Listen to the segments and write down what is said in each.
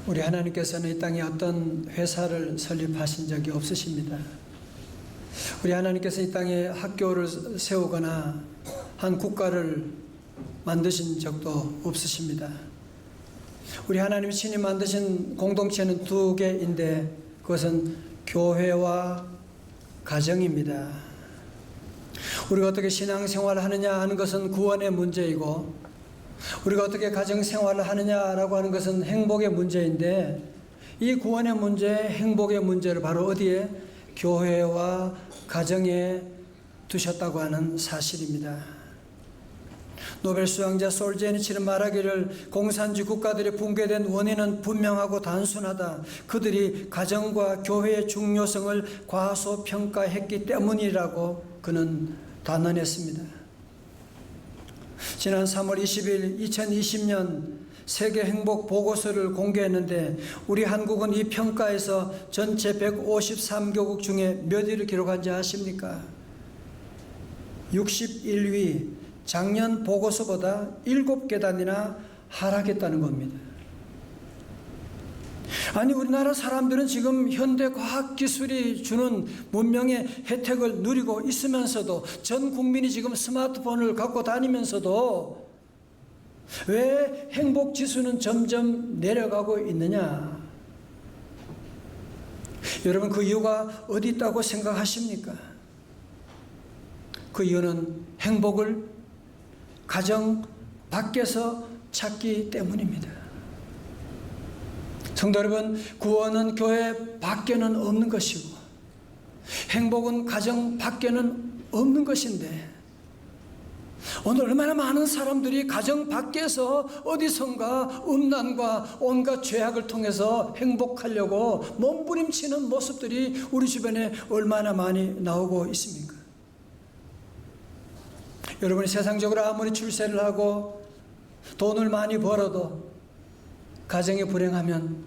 우리 하나님께서는 이 땅에 어떤 회사를 설립하신 적이 없으십니다. 우리 하나님께서 이 땅에 학교를 세우거나 한 국가를 만드신 적도 없으십니다. 우리 하나님이 친히 만드신 공동체는 두 개인데 그것은 교회와 가정입니다. 우리가 어떻게 신앙생활을 하느냐 하는 것은 구원의 문제이고 우리가 어떻게 가정생활을 하느냐라고 하는 것은 행복의 문제인데 이 구원의 문제, 행복의 문제를 바로 어디에? 교회와 가정에 두셨다고 하는 사실입니다. 노벨 수상자 솔제니치는 말하기를 공산주의 국가들이 붕괴된 원인은 분명하고 단순하다. 그들이 가정과 교회의 중요성을 과소평가했기 때문이라고 그는 단언했습니다. 지난 3월 20일 2020년 세계 행복 보고서를 공개했는데 우리 한국은 이 평가에서 전체 153개국 중에 몇 위를 기록한지 아십니까? 61위. 작년 보고서보다 7계단이나 하락했다는 겁니다. 아니 우리나라 사람들은 지금 현대 과학기술이 주는 문명의 혜택을 누리고 있으면서도 전 국민이 지금 스마트폰을 갖고 다니면서도 왜 행복지수는 점점 내려가고 있느냐? 여러분 그 이유가 어디 있다고 생각하십니까? 그 이유는 행복을 가정 밖에서 찾기 때문입니다. 성도 여러분, 구원은 교회 밖에는 없는 것이고 행복은 가정 밖에는 없는 것인데 오늘 얼마나 많은 사람들이 가정 밖에서 어디선가 음란과 온갖 죄악을 통해서 행복하려고 몸부림치는 모습들이 우리 주변에 얼마나 많이 나오고 있습니까? 여러분이 세상적으로 아무리 출세를 하고 돈을 많이 벌어도 가정이 불행하면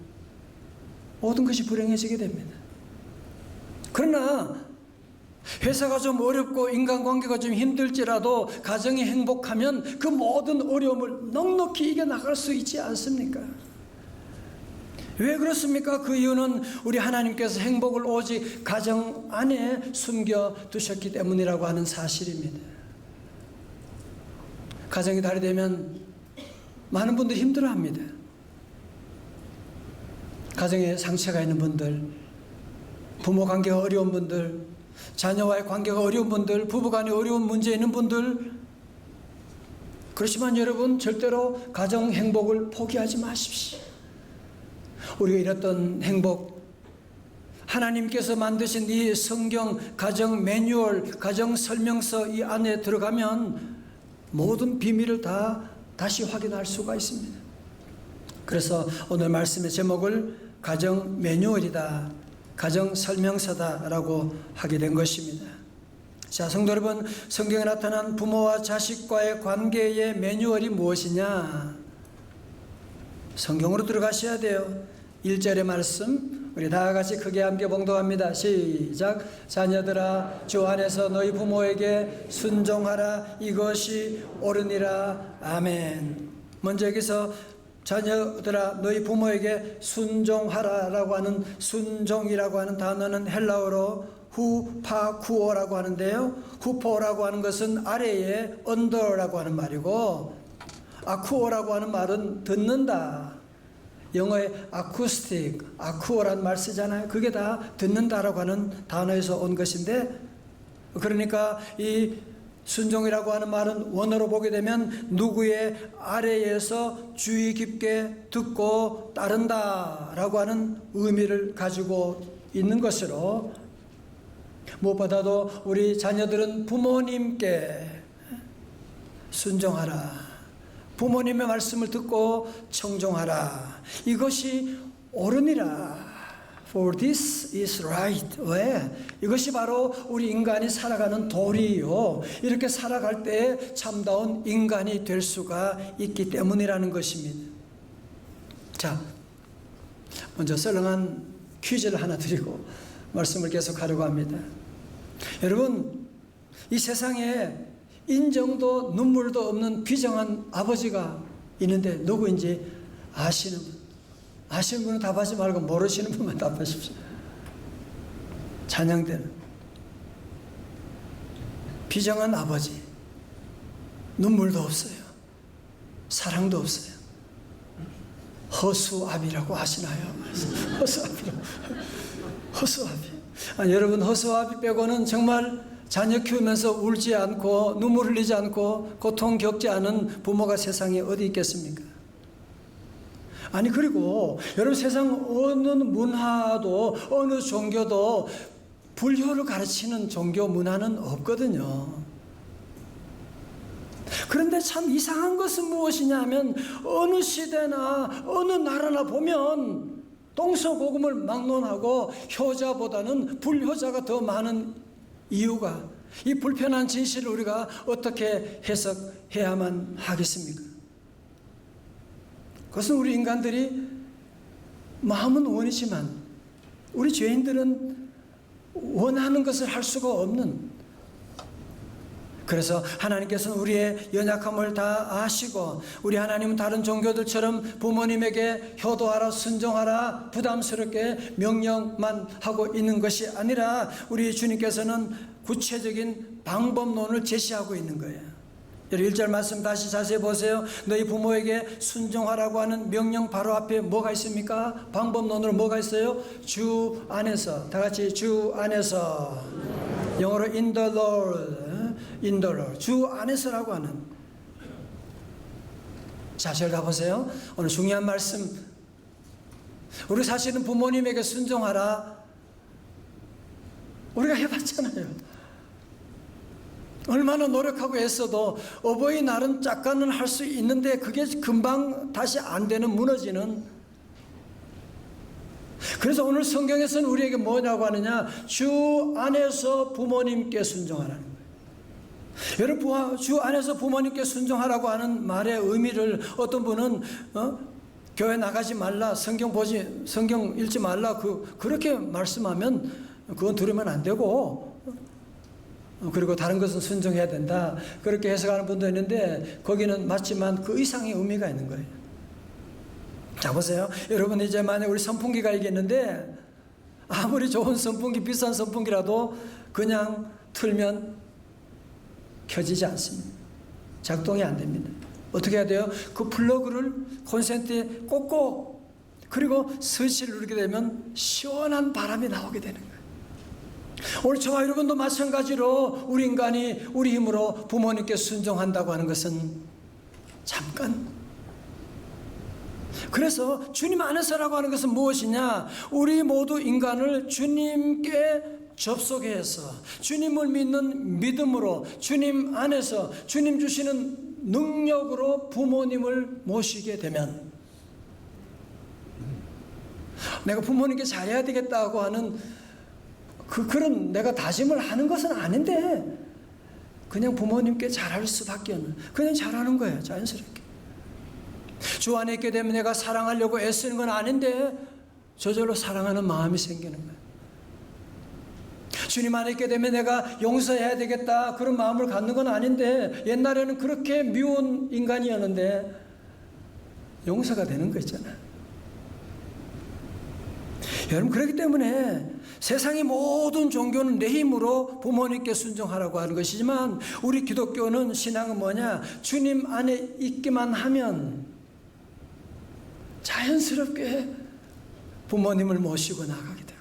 모든 것이 불행해지게 됩니다. 그러나 회사가 좀 어렵고 인간관계가 좀 힘들지라도 가정이 행복하면 그 모든 어려움을 넉넉히 이겨나갈 수 있지 않습니까? 왜 그렇습니까? 그 이유는 우리 하나님께서 행복을 오직 가정 안에 숨겨두셨기 때문이라고 하는 사실입니다. 가정이 다리 되면 많은 분들이 힘들어합니다. 가정에 상처가 있는 분들, 부모 관계가 어려운 분들, 자녀와의 관계가 어려운 분들, 부부간에 어려운 문제 있는 분들, 그렇지만 여러분 절대로 가정 행복을 포기하지 마십시오. 우리가 이랬던 행복, 하나님께서 만드신 이 성경 가정 매뉴얼, 가정 설명서 이 안에 들어가면 모든 비밀을 다시 확인할 수가 있습니다. 그래서 오늘 말씀의 제목을 가정 매뉴얼이다, 가정 설명서다라고 하게 된 것입니다. 자, 성도 여러분, 성경에 나타난 부모와 자식과의 관계의 매뉴얼이 무엇이냐? 성경으로 들어가셔야 돼요. 1절의 말씀 우리 다 같이 크게 함께 봉독합니다. 시작. 자녀들아 주 안에서 너희 부모에게 순종하라. 이것이 옳으니라. 아멘. 먼저 여기서 자녀들아 너희 부모에게 순종하라 라고 하는 순종이라고 하는 단어는 헬라어로 후파쿠오라고 하는데요, 후포라고 하는 것은 아래에 언더라고 하는 말이고 아쿠오라고 하는 말은 듣는다. 영어에 아쿠스틱, 아쿠오라는 말 쓰잖아요. 그게 다 듣는다라고 하는 단어에서 온 것인데, 그러니까 이 순종이라고 하는 말은 원어로 보게 되면 누구의 아래에서 주의 깊게 듣고 따른다라고 하는 의미를 가지고 있는 것으로, 무엇보다도 우리 자녀들은 부모님께 순종하라, 부모님의 말씀을 듣고 청종하라. 이것이 옳으니라. For this is right. 왜? 이것이 바로 우리 인간이 살아가는 도리요. 이렇게 살아갈 때 참다운 인간이 될 수가 있기 때문이라는 것입니다. 자, 먼저 썰렁한 퀴즈를 하나 드리고 말씀을 계속하려고 합니다. 여러분, 이 세상에 인정도 눈물도 없는 비정한 아버지가 있는데 누구인지 아시는 분? 아시는 분은 답하지 말고 모르시는 분만 답하십시오. 찬양대는 비정한 아버지, 눈물도 없어요. 사랑도 없어요. 허수아비라고 하시나요? 허수아비. 여러분, 허수아비 빼고는 정말 자녀 키우면서 울지 않고 눈물 흘리지 않고 고통 겪지 않은 부모가 세상에 어디 있겠습니까? 그리고 여러분, 세상 어느 문화도 어느 종교도 불효를 가르치는 종교 문화는 없거든요. 그런데 참 이상한 것은 무엇이냐면 어느 시대나 어느 나라나 보면 동서고금을 막론하고 효자보다는 불효자가 더 많은 이유가, 이 불편한 진실을 우리가 어떻게 해석해야만 하겠습니까? 그것은 우리 인간들이 마음은 원이지만 우리 죄인들은 원하는 것을 할 수가 없는, 그래서 하나님께서는 우리의 연약함을 다 아시고 우리 하나님은 다른 종교들처럼 부모님에게 효도하라, 순종하라, 부담스럽게 명령만 하고 있는 것이 아니라 우리 주님께서는 구체적인 방법론을 제시하고 있는 거예요. 1절 말씀 다시 자세히 보세요. 너희 부모에게 순종하라고 하는 명령 바로 앞에 뭐가 있습니까? 방법론으로 뭐가 있어요? 주 안에서. 다 같이 주 안에서. 영어로 in the Lord. 주 안에서라고 하는. 자, 잘 가보세요. 오늘 중요한 말씀. 우리 사실은 부모님에게 순종하라, 우리가 해봤잖아요. 얼마나 노력하고 애써도 어버이날은 잠깐은 할 수 있는데 그게 금방 다시 안 되는, 무너지는. 그래서 오늘 성경에서는 우리에게 뭐냐고 하느냐? 주 안에서 부모님께 순종하라는 거예요. 여러분, 주 안에서 부모님께 순종하라고 하는 말의 의미를 어떤 분은 교회 나가지 말라, 성경 읽지 말라, 그렇게 말씀하면 그건 들으면 안 되고, 그리고 다른 것은 순종해야 된다, 그렇게 해석하는 분도 있는데 거기는 맞지만 그 이상의 의미가 있는 거예요. 자, 보세요. 여러분, 이제 만약 우리 선풍기가 있겠는데 아무리 좋은 선풍기, 비싼 선풍기라도 그냥 틀면 켜지지 않습니다. 작동이 안 됩니다. 어떻게 해야 돼요? 그 플러그를 콘센트에 꽂고 그리고 스위치를 누르게 되면 시원한 바람이 나오게 되는 거예요. 오늘 저와 여러분도 마찬가지로 우리 인간이 우리 힘으로 부모님께 순종한다고 하는 것은 잠깐. 그래서 주님 안에서라고 하는 것은 무엇이냐? 우리 모두 인간을 주님께 접속해서 주님을 믿는 믿음으로 주님 안에서 주님 주시는 능력으로 부모님을 모시게 되면, 내가 부모님께 잘해야 되겠다고 하는 그런 내가 다짐을 하는 것은 아닌데 그냥 부모님께 잘할 수밖에 없는, 그냥 잘하는 거예요. 자연스럽게. 주 안에 있게 되면 내가 사랑하려고 애쓰는 건 아닌데 저절로 사랑하는 마음이 생기는 거예요. 주님 안에 있게 되면 내가 용서해야 되겠다 그런 마음을 갖는 건 아닌데 옛날에는 그렇게 미운 인간이었는데 용서가 되는 거 있잖아요. 여러분, 그렇기 때문에 세상의 모든 종교는 내 힘으로 부모님께 순종하라고 하는 것이지만 우리 기독교는, 신앙은 뭐냐? 주님 안에 있기만 하면 자연스럽게 부모님을 모시고 나가게 되고,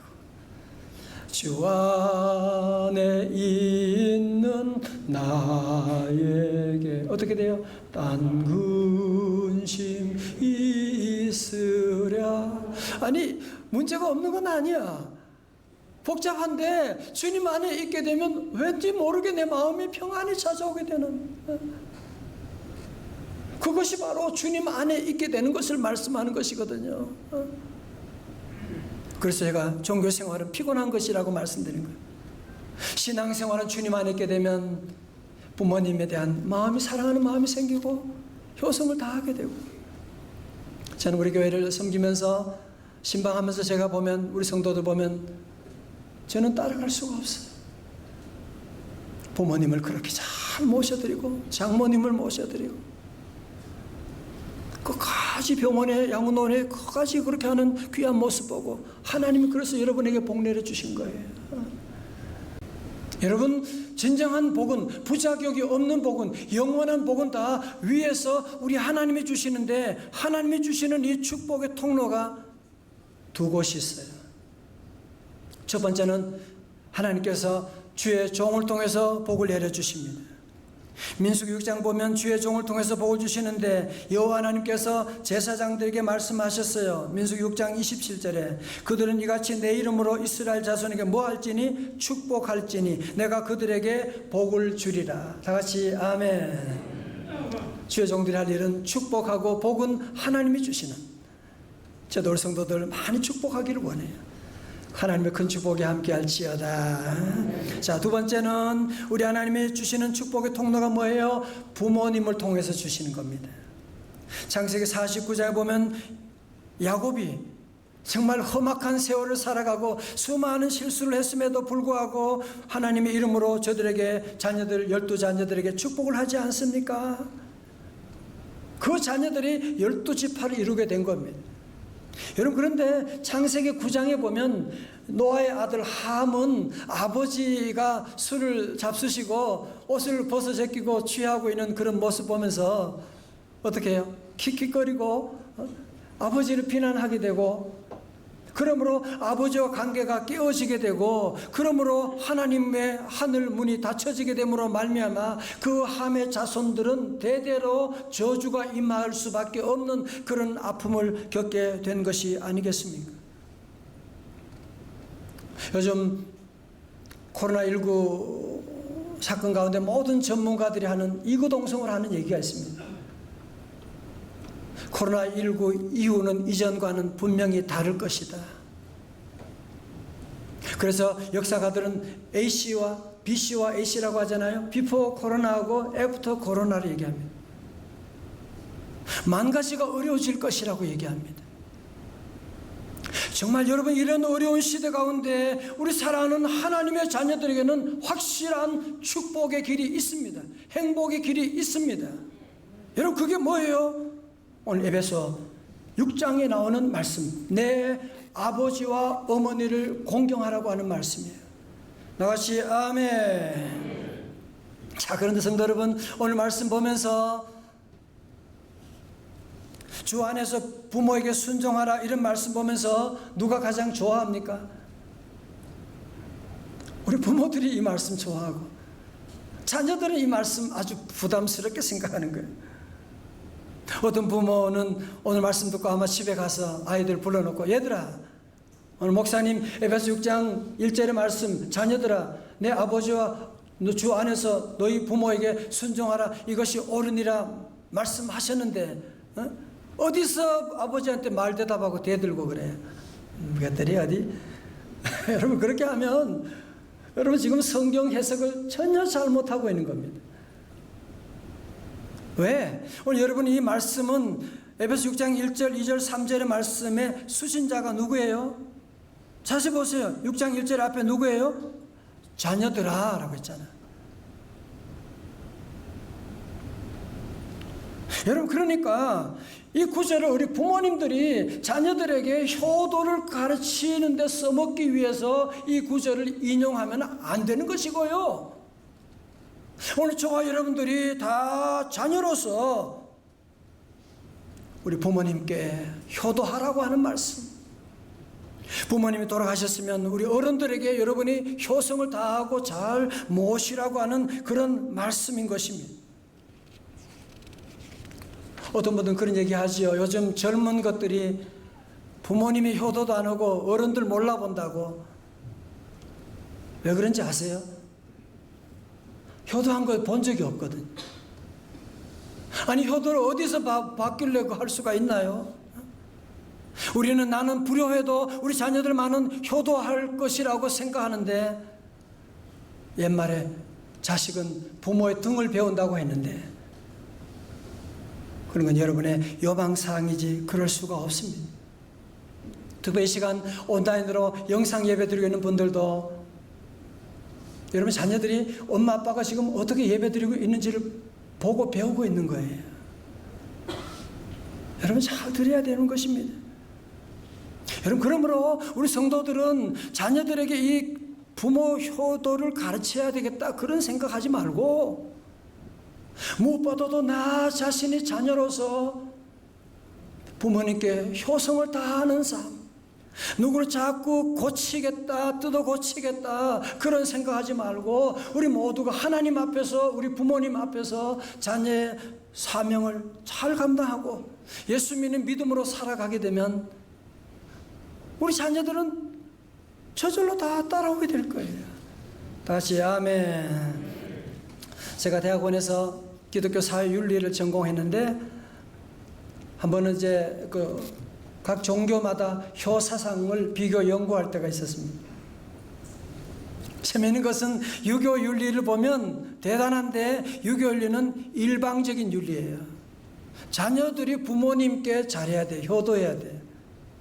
주 안에 있는 나에게 어떻게 돼요? 딴 근심 있으랴. 아니, 문제가 없는 건 아니야. 복잡한데 주님 안에 있게 되면 왠지 모르게 내 마음이 평안이 찾아오게 되는, 그것이 바로 주님 안에 있게 되는 것을 말씀하는 것이거든요. 그래서 제가 종교생활은 피곤한 것이라고 말씀드린 거예요. 신앙생활은 주님 안에 있게 되면 부모님에 대한 마음이, 사랑하는 마음이 생기고 효성을 다하게 되고. 저는 우리 교회를 섬기면서 신방하면서 제가 보면, 우리 성도들 보면 저는 따라갈 수가 없어요. 부모님을 그렇게 잘 모셔드리고 장모님을 모셔드리고 끝까지 끝까지 병원에 양문원에 끝까지 그렇게 하는 귀한 모습 보고 하나님이 그래서 여러분에게 복 내려주신 거예요. 여러분, 진정한 복은, 부작용이 없는 복은, 영원한 복은 다 위에서 우리 하나님이 주시는데, 하나님이 주시는 이 축복의 통로가 두 곳이 있어요. 첫 번째는 하나님께서 주의 종을 통해서 복을 내려주십니다. 민수기 6장 보면 주의 종을 통해서 복을 주시는데 여호와 하나님께서 제사장들에게 말씀하셨어요. 민수기 6장 27절에 그들은 이같이 내 이름으로 이스라엘 자손에게 뭐 할지니 축복할지니 내가 그들에게 복을 주리라. 다 같이 아멘. 주의 종들이 할 일은 축복하고 복은 하나님이 주시는, 저도 우리 성도들 많이 축복하기를 원해요. 하나님의 큰 축복이 함께할지어다. 자, 두 번째는 우리 하나님이 주시는 축복의 통로가 뭐예요? 부모님을 통해서 주시는 겁니다. 창세기 49장에 보면 야곱이 정말 험악한 세월을 살아가고 수많은 실수를 했음에도 불구하고 하나님의 이름으로 저들에게 자녀들 12자녀들에게 축복을 하지 않습니까? 그 자녀들이 12지파를 이루게 된 겁니다. 여러분, 그런데 창세기 9장에 보면 노아의 아들 함은 아버지가 술을 잡수시고 옷을 벗어 제끼고 취하고 있는 그런 모습 보면서 어떻게 해요? 킥킥거리고 아버지를 비난하게 되고, 그러므로 아버지와 관계가 깨어지게 되고, 그러므로 하나님의 하늘 문이 닫혀지게 됨으로 말미암아 그 함의 자손들은 대대로 저주가 임할 수밖에 없는 그런 아픔을 겪게 된 것이 아니겠습니까? 요즘 코로나19 사건 가운데 모든 전문가들이 하는 이구동성을 하는 얘기가 있습니다. 코로나19 이후는 이전과는 분명히 다를 것이다. 그래서 역사가들은 A씨와 B씨와 A씨라고 하잖아요. 비포 코로나하고 애프터 코로나를 얘기합니다. 만 가지가 어려워질 것이라고 얘기합니다. 정말 여러분, 이런 어려운 시대 가운데 우리 사랑하는 하나님의 자녀들에게는 확실한 축복의 길이 있습니다. 행복의 길이 있습니다. 여러분, 그게 뭐예요? 오늘 에베소 6장에 나오는 말씀, 내 아버지와 어머니를 공경하라고 하는 말씀이에요. 나같이 아멘. 자, 그런데 성도 여러분, 오늘 말씀 보면서 주 안에서 부모에게 순종하라 이런 말씀 보면서 누가 가장 좋아합니까? 우리 부모들이 이 말씀 좋아하고, 자녀들은 이 말씀 아주 부담스럽게 생각하는 거예요. 어떤 부모는 오늘 말씀 듣고 아마 집에 가서 아이들 불러놓고, 얘들아, 오늘 목사님 에베소 6장 1절의 말씀, 자녀들아, 내 아버지와 주 안에서 너희 부모에게 순종하라, 이것이 옳으니라 말씀하셨는데 어디서 아버지한테 말 대답하고 대들고 그래? 그것들이 어디? 여러분, 그렇게 하면 여러분 지금 성경 해석을 전혀 잘못하고 있는 겁니다. 왜? 오늘 여러분, 이 말씀은 에베소 6장 1절, 2절, 3절의 말씀의 수신자가 누구예요? 자세히 보세요. 6장 1절 앞에 누구예요? 자녀들아 라고 했잖아요. 여러분, 그러니까 이 구절을 우리 부모님들이 자녀들에게 효도를 가르치는 데 써먹기 위해서 이 구절을 인용하면 안 되는 것이고요. 오늘 저와 여러분들이 다 자녀로서 우리 부모님께 효도하라고 하는 말씀, 부모님이 돌아가셨으면 우리 어른들에게 여러분이 효성을 다하고 잘 모시라고 하는 그런 말씀인 것입니다. 어떤 분들은 그런 얘기 하지요. 요즘 젊은 것들이 부모님이 효도도 안 하고 어른들 몰라본다고. 왜 그런지 아세요? 효도한 걸 본 적이 없거든. 아니, 효도를 어디서 받길래 할 수가 있나요? 우리는 나는 불효해도 우리 자녀들만은 효도할 것이라고 생각하는데, 옛말에 자식은 부모의 등을 배운다고 했는데, 그런 건 여러분의 요망사항이지 그럴 수가 없습니다. 특별히 이 시간 온라인으로 영상 예배 드리고 있는 분들도 여러분 자녀들이 엄마 아빠가 지금 어떻게 예배 드리고 있는지를 보고 배우고 있는 거예요. 여러분 잘 들어야 되는 것입니다. 여러분, 그러므로 우리 성도들은 자녀들에게 이 부모 효도를 가르쳐야 되겠다 그런 생각하지 말고, 무엇보다도 나 자신이 자녀로서 부모님께 효성을 다하는 삶, 누구를 자꾸 고치겠다, 뜯어 고치겠다 그런 생각하지 말고, 우리 모두가 하나님 앞에서, 우리 부모님 앞에서 자녀의 사명을 잘 감당하고 예수 믿는 믿음으로 살아가게 되면 우리 자녀들은 저절로 다 따라오게 될 거예요. 다시 아멘. 제가 대학원에서 기독교 사회 윤리를 전공했는데, 한 번은 이제 각 종교마다 효 사상을 비교 연구할 때가 있었습니다. 재미있는 것은 유교 윤리를 보면 대단한데, 유교 윤리는 일방적인 윤리예요. 자녀들이 부모님께 잘해야 돼, 효도해야 돼,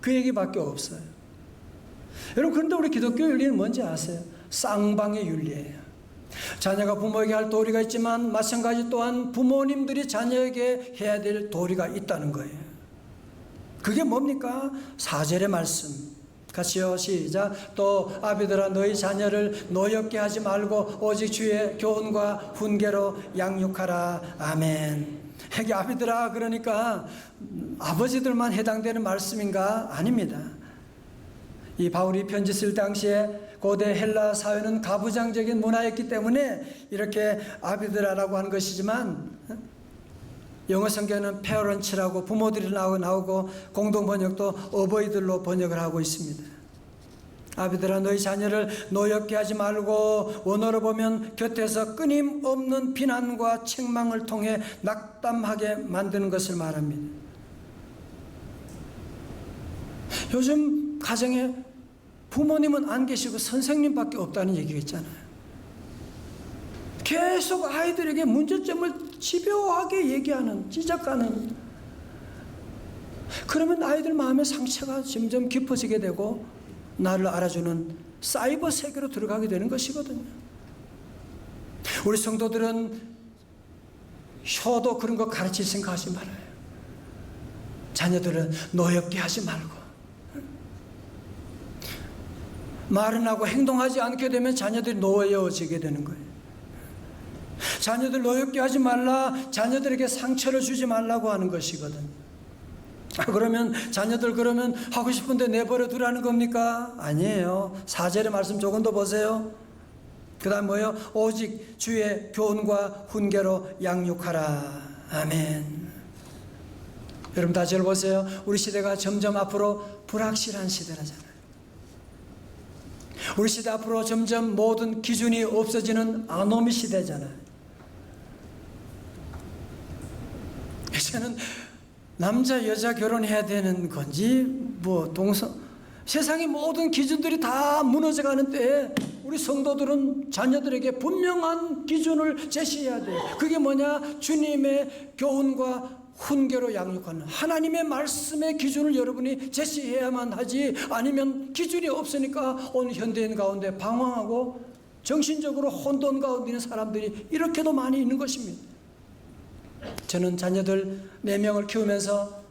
그 얘기밖에 없어요. 여러분, 그런데 우리 기독교 윤리는 뭔지 아세요? 쌍방의 윤리예요. 자녀가 부모에게 할 도리가 있지만 마찬가지 또한 부모님들이 자녀에게 해야 될 도리가 있다는 거예요. 그게 뭡니까? 4절의 말씀 같이요, 시작. 또 아비들아, 너희 자녀를 노엽게 하지 말고 오직 주의 교훈과 훈계로 양육하라. 아멘. 이게 아비들아 그러니까 아버지들만 해당되는 말씀인가? 아닙니다. 이 바울이 편지 쓸 당시에 고대 헬라 사회는 가부장적인 문화였기 때문에 이렇게 아비드라라고 하는 것이지만, 영어 성경에는 페어런츠라고 부모들이 나오고 공동 번역도 어버이들로 번역을 하고 있습니다. 아비들아, 너희 자녀를 노엽게 하지 말고, 원어로 보면 곁에서 끊임없는 비난과 책망을 통해 낙담하게 만드는 것을 말합니다. 요즘 가정에 부모님은 안 계시고 선생님밖에 없다는 얘기가 있잖아요. 계속 아이들에게 문제점을 집요하게 얘기하는, 지적하는. 그러면 아이들 마음의 상처가 점점 깊어지게 되고 나를 알아주는 사이버 세계로 들어가게 되는 것이거든요. 우리 성도들은 효도 그런 거 가르칠 생각하지 말아요. 자녀들은 노엽게 하지 말고, 말은 하고 행동하지 않게 되면 자녀들이 노여워지게 되는 거예요. 자녀들 노엽게 하지 말라, 자녀들에게 상처를 주지 말라고 하는 것이거든요. 그러면 자녀들 그러면 하고 싶은데 내버려 두라는 겁니까? 아니에요. 4절의 말씀 조금 더 보세요. 그 다음 뭐예요? 오직 주의 교훈과 훈계로 양육하라. 아멘. 여러분 다시 보세요. 우리 시대가 점점 앞으로 불확실한 시대라잖아요. 우리 시대 앞으로 점점 모든 기준이 없어지는 아노미 시대잖아요. 이제는 남자 여자 결혼해야 되는 건지 세상의 모든 기준들이 다 무너져 가는 때에 우리 성도들은 자녀들에게 분명한 기준을 제시해야 돼요. 그게 뭐냐? 주님의 교훈과 훈계로 양육하는 하나님의 말씀의 기준을 여러분이 제시해야만 하지, 아니면 기준이 없으니까 오늘 현대인 가운데 방황하고 정신적으로 혼돈 가운데 있는 사람들이 이렇게도 많이 있는 것입니다. 저는 자녀들 4명을 키우면서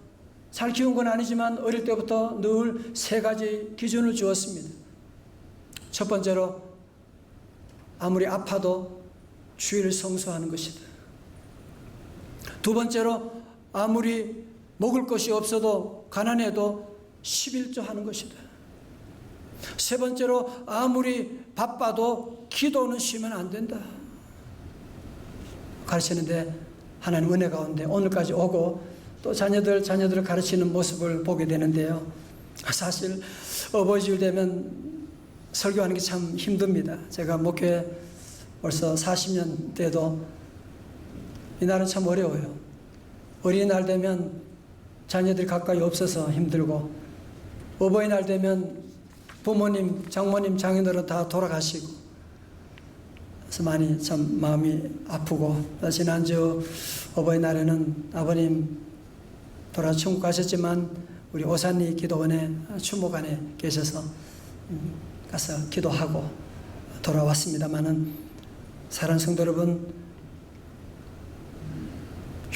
잘 키운 건 아니지만 어릴 때부터 늘 3가지 기준을 주었습니다. 첫 번째로, 아무리 아파도 주일을 성수하는 것이다. 두 번째로, 아무리 먹을 것이 없어도 가난해도 11조 하는 것이다. 세 번째로, 아무리 바빠도 기도는 쉬면 안 된다. 가르치는데 하나님 은혜 가운데 오늘까지 오고 또 자녀들을 가르치는 모습을 보게 되는데요. 사실 어버이주일 되면 설교하는 게 참 힘듭니다. 제가 목회 벌써 40년 돼도 이날은 참 어려워요. 어린이날 되면 자녀들이 가까이 없어서 힘들고, 어버이날 되면 부모님, 장모님, 장인어른 다 돌아가시고, 그래서 많이 참 마음이 아프고, 지난주 어버이날에는 아버님 돌아 천국 가셨지만 우리 오산리 기도원에 추모관에 계셔서 가서 기도하고 돌아왔습니다마는, 사랑하는 성도 여러분,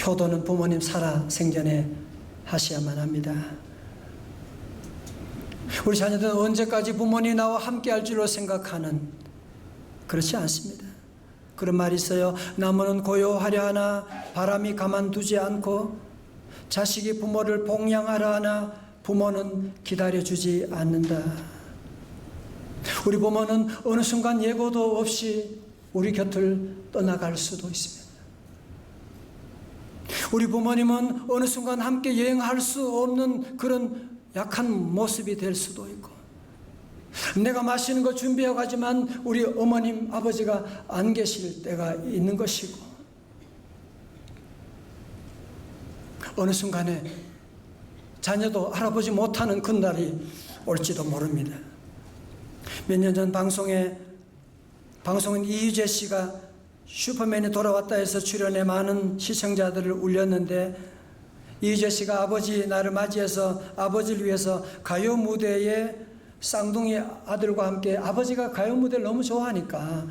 효도는 부모님 살아 생전에 하셔야만 합니다. 우리 자녀들은 언제까지 부모님이 나와 함께 할 줄로 생각하는, 그렇지 않습니다. 그런 말이 있어요. 나무는 고요하려 하나 바람이 가만두지 않고, 자식이 부모를 복양하려 하나 부모는 기다려주지 않는다. 우리 부모는 어느 순간 예고도 없이 우리 곁을 떠나갈 수도 있습니다. 우리 부모님은 어느 순간 함께 여행할 수 없는 그런 약한 모습이 될 수도 있고, 내가 맛있는 거 준비해 가지만 우리 어머님, 아버지가 안 계실 때가 있는 것이고, 어느 순간에 자녀도 알아보지 못하는 그날이 올지도 모릅니다. 몇 년 전 방송인 이휘재 씨가 슈퍼맨이 돌아왔다 해서 출연해 많은 시청자들을 울렸는데, 이휘재 씨가 아버지 날을 맞이해서 아버지를 위해서 가요 무대에 쌍둥이 아들과 함께, 아버지가 가요 무대를 너무 좋아하니까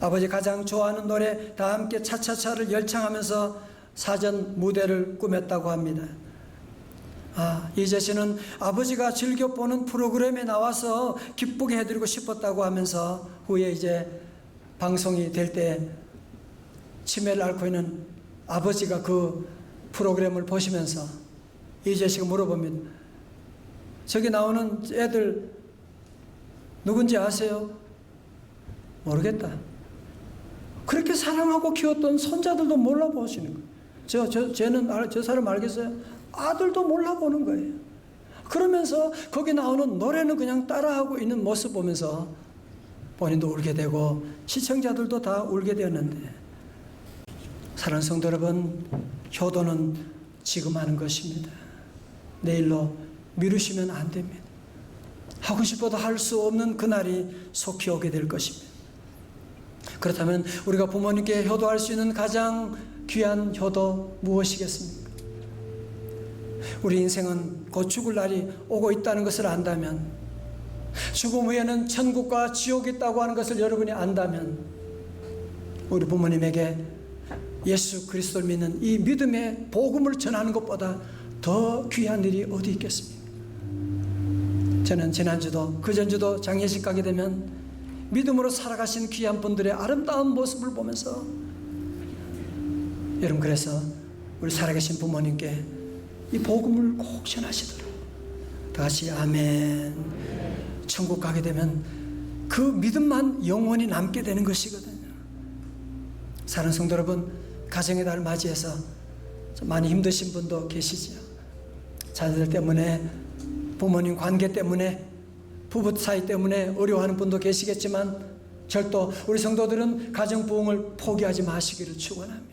아버지 가장 좋아하는 노래 다 함께 차차차를 열창하면서 사전 무대를 꾸몄다고 합니다. 이휘재 씨는 아버지가 즐겨 보는 프로그램에 나와서 기쁘게 해드리고 싶었다고 하면서, 후에 이제 방송이 될 때 치매를 앓고 있는 아버지가 그 프로그램을 보시면서 이휘재 씨가 물어봅니다. 저기 나오는 애들 누군지 아세요? 모르겠다. 그렇게 사랑하고 키웠던 손자들도 몰라보시는 거예요. 쟤는 저 사람 알겠어요? 아들도 몰라보는 거예요. 그러면서 거기 나오는 노래는 그냥 따라하고 있는 모습 보면서 본인도 울게 되고 시청자들도 다 울게 되었는데, 사랑하는 성도 여러분, 효도는 지금 하는 것입니다. 내일로 미루시면 안 됩니다. 하고 싶어도 할 수 없는 그날이 속히 오게 될 것입니다. 그렇다면 우리가 부모님께 효도할 수 있는 가장 귀한 효도 무엇이겠습니까? 우리 인생은 곧 죽을 날이 오고 있다는 것을 안다면, 죽음 후에는 천국과 지옥이 있다고 하는 것을 여러분이 안다면, 우리 부모님에게 예수 그리스도를 믿는 이 믿음의 복음을 전하는 것보다 더 귀한 일이 어디 있겠습니까? 저는 지난주도 그전주도 장례식 가게 되면 믿음으로 살아가신 귀한 분들의 아름다운 모습을 보면서, 여러분, 그래서 우리 살아계신 부모님께 이 복음을 꼭 전하시도록, 다 같이 아멘. 천국 가게 되면 그 믿음만 영원히 남게 되는 것이거든요. 사랑하는 성도 여러분, 가정의 달을 맞이해서 많이 힘드신 분도 계시죠. 자녀들 때문에, 부모님 관계 때문에, 부부 사이 때문에 어려워하는 분도 계시겠지만, 절도 우리 성도들은 가정 부흥을 포기하지 마시기를 축원합니다.